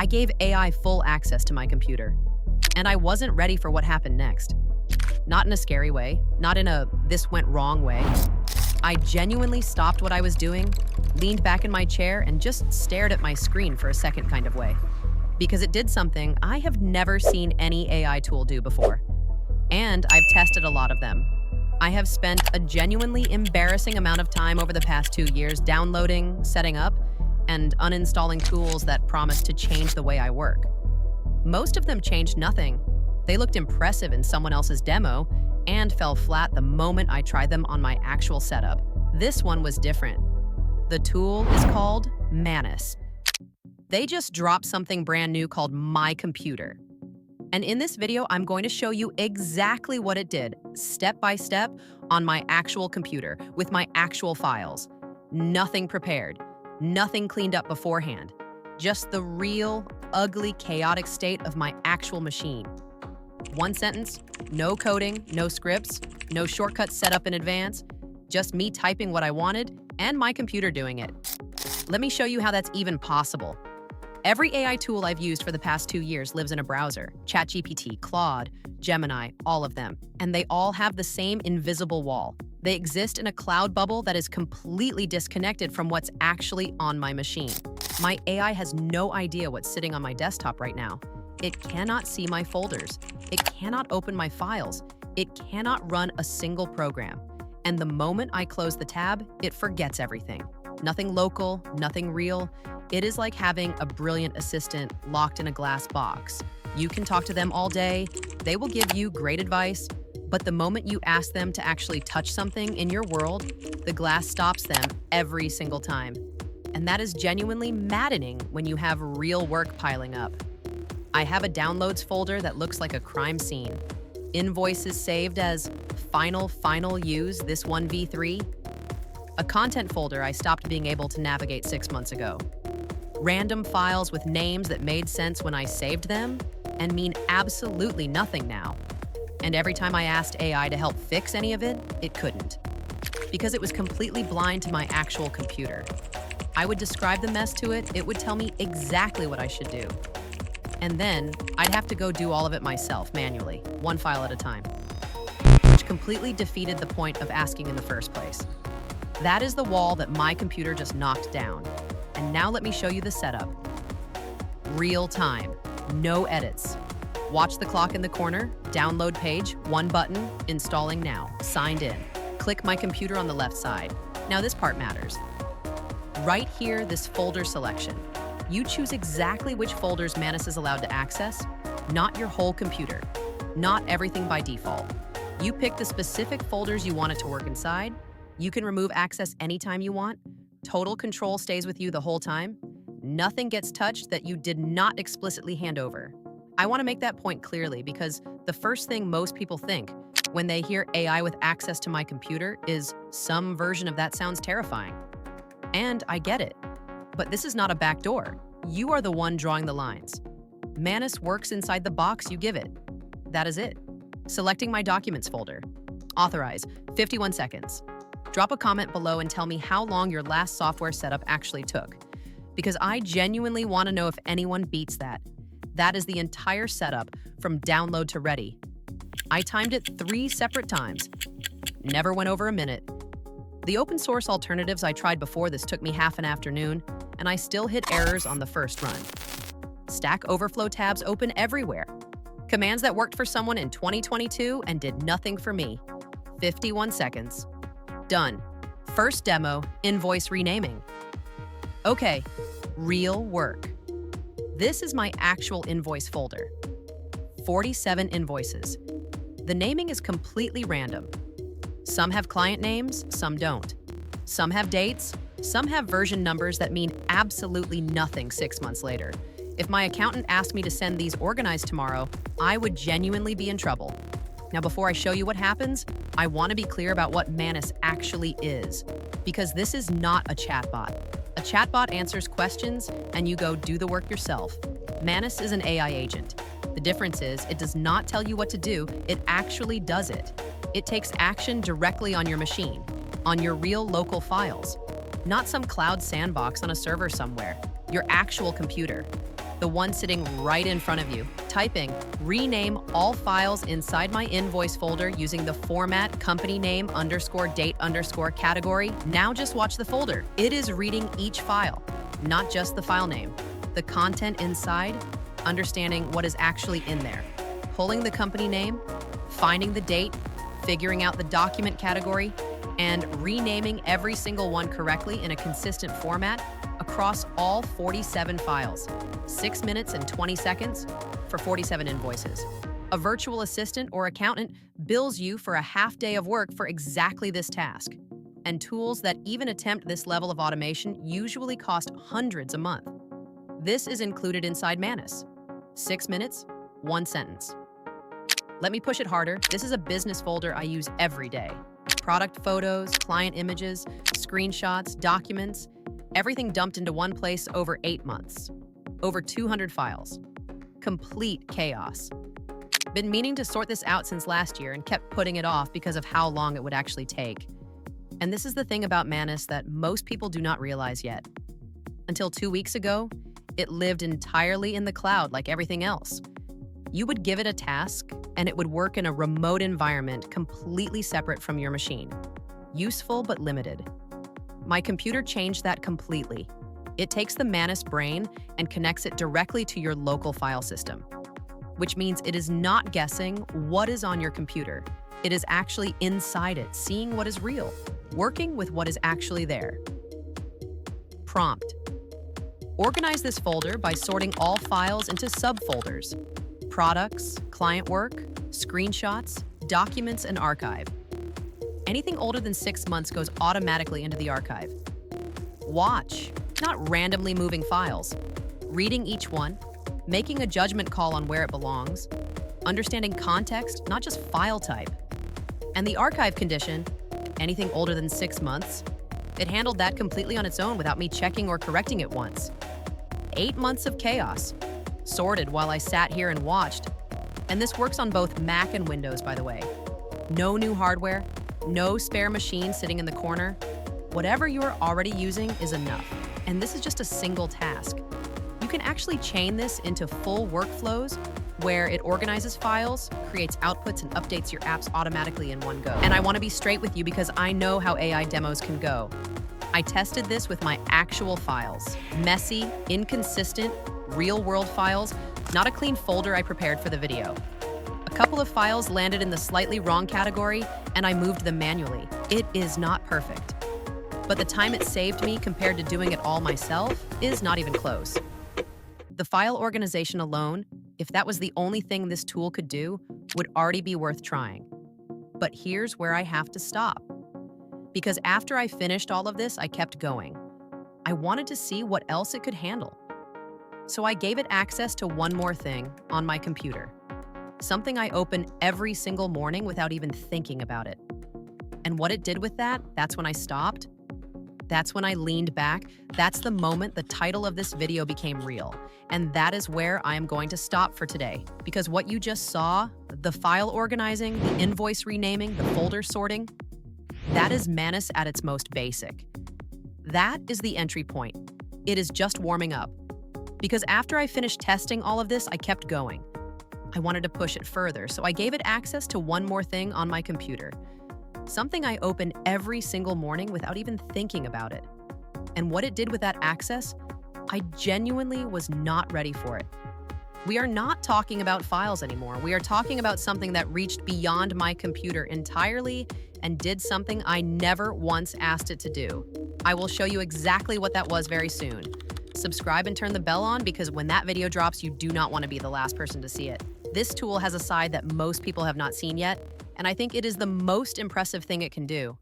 I gave AI full access to my computer, and I wasn't ready for what happened next. Not in a scary way, not in a this went wrong way. I genuinely stopped what I was doing, leaned back in my chair, and just stared at my screen for a second kind of way. Because it did something I have never seen any AI tool do before. And I've tested a lot of them. I have spent a genuinely embarrassing amount of time over the past 2 years downloading, setting up, and uninstalling tools that promise to change the way I work. Most of them changed nothing. They looked impressive in someone else's demo and fell flat the moment I tried them on my actual setup. This one was different. The tool is called Manus. They just dropped something brand new called My Computer. And in this video, I'm going to show you exactly what it did, step by step, on my actual computer, with my actual files. Nothing prepared, nothing cleaned up beforehand. Just the real, ugly, chaotic state of my actual machine. One sentence, no coding, no scripts, no shortcuts set up in advance, just me typing what I wanted and my computer doing it. Let me show you how that's even possible. Every AI tool I've used for the past 2 years lives in a browser. ChatGPT, Claude, Gemini, all of them. And they all have the same invisible wall. They exist in a cloud bubble that is completely disconnected from what's actually on my machine. My AI has no idea what's sitting on my desktop right now. It cannot see my folders. It cannot open my files. It cannot run a single program. And the moment I close the tab, it forgets everything. Nothing local, nothing real. It is like having a brilliant assistant locked in a glass box. You can talk to them all day. They will give you great advice. But the moment you ask them to actually touch something in your world, the glass stops them every single time. And that is genuinely maddening when you have real work piling up. I have a downloads folder that looks like a crime scene. Invoices saved as final use this 1v3. A content folder I stopped being able to navigate 6 months ago. Random files with names that made sense when I saved them and mean absolutely nothing now. And every time I asked AI to help fix any of it, it couldn't. Because it was completely blind to my actual computer. I would describe the mess to it, it would tell me exactly what I should do. And then I'd have to go do all of it myself, manually, one file at a time. Which completely defeated the point of asking in the first place. That is the wall that my computer just knocked down. And now let me show you the setup. Real time, no edits. Watch the clock in the corner, download page, one button, installing now, signed in. Click my computer on the left side. Now this part matters. Right here, this folder selection. You choose exactly which folders Manus is allowed to access, not your whole computer, not everything by default. You pick the specific folders you want it to work inside. You can remove access anytime you want. Total control stays with you the whole time. Nothing gets touched that you did not explicitly hand over. I want to make that point clearly because the first thing most people think when they hear AI with access to my computer is some version of that sounds terrifying. And I get it. But this is not a backdoor. You are the one drawing the lines. Manus works inside the box you give it. That is it. Selecting my documents folder. Authorize, 51 seconds. Drop a comment below and tell me how long your last software setup actually took. Because I genuinely want to know if anyone beats that. That is the entire setup from download to ready. I timed it 3 separate times. Never went over a minute. The open source alternatives I tried before this took me half an afternoon, and I still hit errors on the first run. Stack Overflow tabs open everywhere. Commands that worked for someone in 2022 and did nothing for me. 51 seconds. Done. First demo, invoice renaming. Okay, real work. This is my actual invoice folder. 47 invoices. The naming is completely random. Some have client names, some don't. Some have dates, some have version numbers that mean absolutely nothing 6 months later. If my accountant asked me to send these organized tomorrow, I would genuinely be in trouble. Now, before I show you what happens, I want to be clear about what Manus actually is, because this is not a chatbot. A chatbot answers questions and you go do the work yourself. Manus is an AI agent. The difference is it does not tell you what to do, it actually does it. It takes action directly on your machine, on your real local files, not some cloud sandbox on a server somewhere, your actual computer. the one sitting right in front of you, typing rename all files inside my invoice folder using the format company name _ date _ category. Now just watch the folder. It is reading each file, not just the file name. The content inside, understanding what is actually in there, pulling the company name, finding the date, figuring out the document category, and renaming every single one correctly in a consistent format across all 47 files. 6 minutes and 20 seconds for 47 invoices. A virtual assistant or accountant bills you for a half day of work for exactly this task. And tools that even attempt this level of automation usually cost hundreds a month. This is included inside Manus. 6 minutes, 1 sentence. Let me push it harder. This is a business folder I use every day. Product photos, client images, screenshots, documents, everything dumped into one place over 8 months. Over 200 files. Complete chaos. Been meaning to sort this out since last year and kept putting it off because of how long it would actually take. And this is the thing about Manus that most people do not realize yet. Until 2 weeks ago, it lived entirely in the cloud like everything else. You would give it a task, and it would work in a remote environment completely separate from your machine. Useful but limited. My computer changed that completely. It takes the Manus brain and connects it directly to your local file system, which means it is not guessing what is on your computer. It is actually inside it, seeing what is real, working with what is actually there. Prompt. Organize this folder by sorting all files into subfolders. Products, client work, screenshots, documents, and archive. Anything older than 6 months goes automatically into the archive. Watch, not randomly moving files. Reading each one, making a judgment call on where it belongs, understanding context, not just file type. And the archive condition, anything older than 6 months, it handled that completely on its own without me checking or correcting it once. 8 months of chaos. Sorted while I sat here and watched. And this works on both Mac and Windows, by the way. No new hardware, no spare machine sitting in the corner. Whatever you're already using is enough. And this is just a single task. You can actually chain this into full workflows where it organizes files, creates outputs, and updates your apps automatically in one go. And I want to be straight with you because I know how AI demos can go. I tested this with my actual files. Messy, inconsistent, real-world files, not a clean folder I prepared for the video. A couple of files landed in the slightly wrong category, and I moved them manually. It is not perfect. But the time it saved me compared to doing it all myself is not even close. The file organization alone, if that was the only thing this tool could do, would already be worth trying. But here's where I have to stop. Because after I finished all of this, I kept going. I wanted to see what else it could handle. So I gave it access to one more thing on my computer. Something I open every single morning without even thinking about it. And what it did with that, that's when I stopped. That's when I leaned back. That's the moment the title of this video became real. And that is where I am going to stop for today. Because what you just saw, the file organizing, the invoice renaming, the folder sorting, that is Manus at its most basic. That is the entry point. It is just warming up. Because after I finished testing all of this, I kept going. I wanted to push it further, so I gave it access to one more thing on my computer. Something I open every single morning without even thinking about it. And what it did with that access, I genuinely was not ready for it. We are not talking about files anymore. We are talking about something that reached beyond my computer entirely and did something I never once asked it to do. I will show you exactly what that was very soon. Subscribe and turn the bell on because when that video drops, you do not want to be the last person to see it. This tool has a side that most people have not seen yet, and I think it is the most impressive thing it can do.